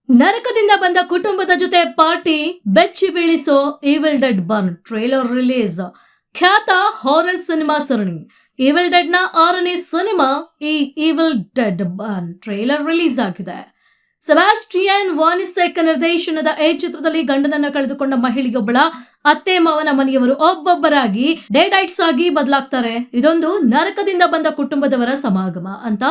ನರಕದಿಂದ ಬಂದ ಕುಟುಂಬದ ಜೊತೆ ಪಾರ್ಟಿ, ಬೆಚ್ಚಿ ಬೀಳಿಸೋ Evil Dead Burn trailer release. ಖ್ಯಾತ ಹಾರರ್ ಸಿನಿಮಾ ಸರಣಿ ಈವಿಲ್ ಡೆಡ್ ನ 6ನೇ ಸಿನಿಮಾ ಈ Evil Dead Burn trailer release ಆಗಿದೆ. ಸೆಬಾಸ್ಟಿಯನ್ ವಾನಿಸೆಕ್ ನಿರ್ದೇಶನದ ಈ ಚಿತ್ರದಲ್ಲಿ ಗಂಡನನ್ನ ಕಳೆದುಕೊಂಡ ಮಹಿಳೆಯೊಬ್ಬಳ ಅತ್ತೆ ಮಾವನ ಮನೆಯವರು ಒಬ್ಬೊಬ್ಬರಾಗಿ ಡೇಡೈಟ್ಸ್ ಆಗಿ ಬದಲಾಗ್ತಾರೆ. ಇದೊಂದು ನರಕದಿಂದ ಬಂದ ಕುಟುಂಬದವರ ಸಮಾಗಮ ಅಂತ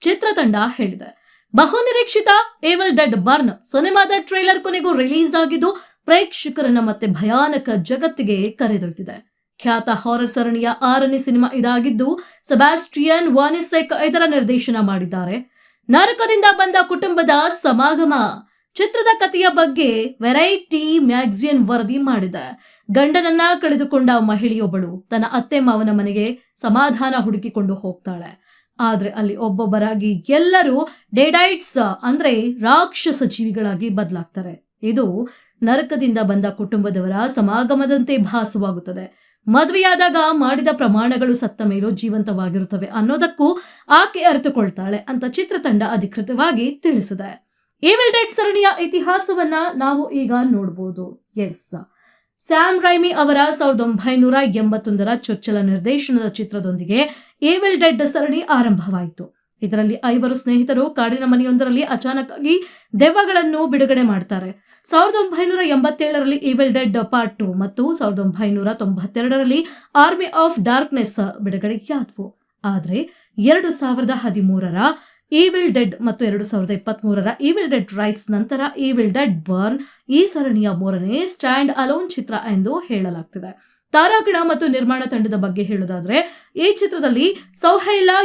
ಚಿತ್ರತಂಡ ಹೇಳಿದೆ. ಬಹುನಿರೀಕ್ಷಿತ ಈವಿಲ್ ಡೆಡ್ ಬರ್ನ್ ಸಿನಿಮಾದ ಟ್ರೇಲರ್ ಕೊನೆಗೂ ರಿಲೀಸ್ ಆಗಿದ್ದು ಪ್ರೇಕ್ಷಕರನ್ನ ಮತ್ತೆ ಭಯಾನಕ ಜಗತ್ತಿಗೆ ಕರೆದೊಯ್ದಿದೆ. ಖ್ಯಾತ ಹಾರರ್ ಸರಣಿಯ 6ನೇ ಸಿನಿಮಾ ಇದಾಗಿದ್ದು ಸೆಬಾಸ್ಟಿಯನ್ ವಾನಿಸೆಕ್ ಇದರ ನಿರ್ದೇಶನ ಮಾಡಿದ್ದಾರೆ. ನರಕದಿಂದ ಬಂದ ಕುಟುಂಬದ ಸಮಾಗಮ ಚಿತ್ರದ ಕಥೆಯ ಬಗ್ಗೆ ವೆರೈಟಿ ಮ್ಯಾಗಝಿನ್ ವರದಿ ಮಾಡಿದೆ. ಗಂಡನನ್ನ ಕಳೆದುಕೊಂಡ ಮಹಿಳೆಯೊಬ್ಬಳು ತನ್ನ ಅತ್ತೆ ಮಾವನ ಮನೆಗೆ ಸಮಾಧಾನ ಹುಡುಕಿಕೊಂಡು ಹೋಗ್ತಾಳೆ. ಆದ್ರೆ ಅಲ್ಲಿ ಒಬ್ಬೊಬ್ಬರಾಗಿ ಎಲ್ಲರೂ ಡೇಡೈಟ್ಸ್ ಅಂದ್ರೆ ರಾಕ್ಷಸ ಜೀವಿಗಳಾಗಿ ಬದಲಾಗ್ತಾರೆ. ಇದು ನರಕದಿಂದ ಬಂದ ಕುಟುಂಬದವರ ಸಮಾಗಮದಂತೆ ಭಾಸವಾಗುತ್ತದೆ. ಮದುವೆಯಾದಾಗ ಮಾಡಿದ ಪ್ರಮಾಣಗಳು ಸತ್ತ ಮೇಲೂ ಜೀವಂತವಾಗಿರುತ್ತವೆ ಅನ್ನೋದಕ್ಕೂ ಆಕೆ ಅರಿತುಕೊಳ್ತಾಳೆ ಅಂತ ಚಿತ್ರತಂಡ ಅಧಿಕೃತವಾಗಿ ತಿಳಿಸಿದೆ. ಈವಿಲ್ ಡೆಡ್ ಸರಣಿಯ ಇತಿಹಾಸವನ್ನ ನಾವು ಈಗ ನೋಡಬಹುದು. ಸ್ಯಾಮ್ ರೈಮಿ ಅವರ 1981ರ ಚೊಚ್ಚಲ ನಿರ್ದೇಶನದ ಚಿತ್ರದೊಂದಿಗೆ ಈವಿಲ್ ಡೆಡ್ ಸರಣಿ ಆರಂಭವಾಯಿತು. ಇದರಲ್ಲಿ 5 ಸ್ನೇಹಿತರು ಕಾಡಿನ ಮನೆಯೊಂದರಲ್ಲಿ ಅಚಾನಕ್ ಆಗಿ ದೆವ್ವಗಳನ್ನು ಬಿಡುಗಡೆ ಮಾಡ್ತಾರೆ. 1987ರಲ್ಲಿ ಈವಿಲ್ ಡೆಡ್ ಪಾರ್ಟ್ 2 ಮತ್ತು 1992ರಲ್ಲಿ ಆರ್ಮಿ ಆಫ್ ಡಾರ್ಕ್ನೆಸ್ ಬಿಡುಗಡೆಯಾದವು. ಆದ್ರೆ 2013ರ ಈವಿಲ್ ಡೆಡ್ ಮತ್ತು 2023ರ ಈವಿಲ್ ಡೆಡ್ ರೈಸ್ ನಂತರ ಈವಿಲ್ ಡೆಡ್ ಬರ್ನ್ ಈ ಸರಣಿಯ 3ನೇ ಸ್ಟ್ಯಾಂಡ್ ಅಲೋನ್ ಚಿತ್ರ ಎಂದು ಹೇಳಲಾಗ್ತಿದೆ. ತಾರಾಗಣ ಮತ್ತು ನಿರ್ಮಾಣ ತಂಡದ ಬಗ್ಗೆ ಹೇಳೋದಾದ್ರೆ ಈ ಚಿತ್ರದಲ್ಲಿ ಸೌಹೈಲಾ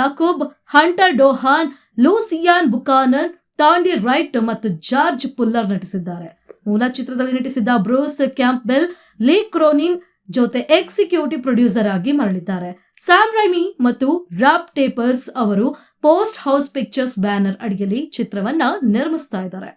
Yakub, hunter ಡೋಹಾನ್, ಲೂಸಿಯಾನ್ Buchanan, Tandi right ಮತ್ತು ಜಾರ್ಜ್ ಪುಲ್ಲರ್ ನಟಿಸಿದ್ದಾರೆ. ಮೂಲ ಚಿತ್ರದಲ್ಲಿ ನಟಿಸಿದ್ದ ಬ್ರೂಸ್ ಕ್ಯಾಂಪ್ಬೆಲ್ ಲೀ ಕ್ರೋನಿಂಗ್ ಜೊತೆ ಎಕ್ಸಿಕ್ಯೂಟಿವ್ ಪ್ರೊಡ್ಯೂಸರ್ ಆಗಿ ಮರಳಿದ್ದಾರೆ. ಸ್ಯಾಮ್ ರೈಮಿ ಮತ್ತು ರಾಬ್ ಟೇಪರ್ಸ್ ಅವರು ಪೋಸ್ಟ್ ಹೌಸ್ ಪಿಕ್ಚರ್ಸ್ ಬ್ಯಾನರ್ ಅಡಿಯಲ್ಲಿ ಚಿತ್ರವನ್ನ ನಿರ್ಮಿಸ್ತಾ ಇದ್ದಾರೆ.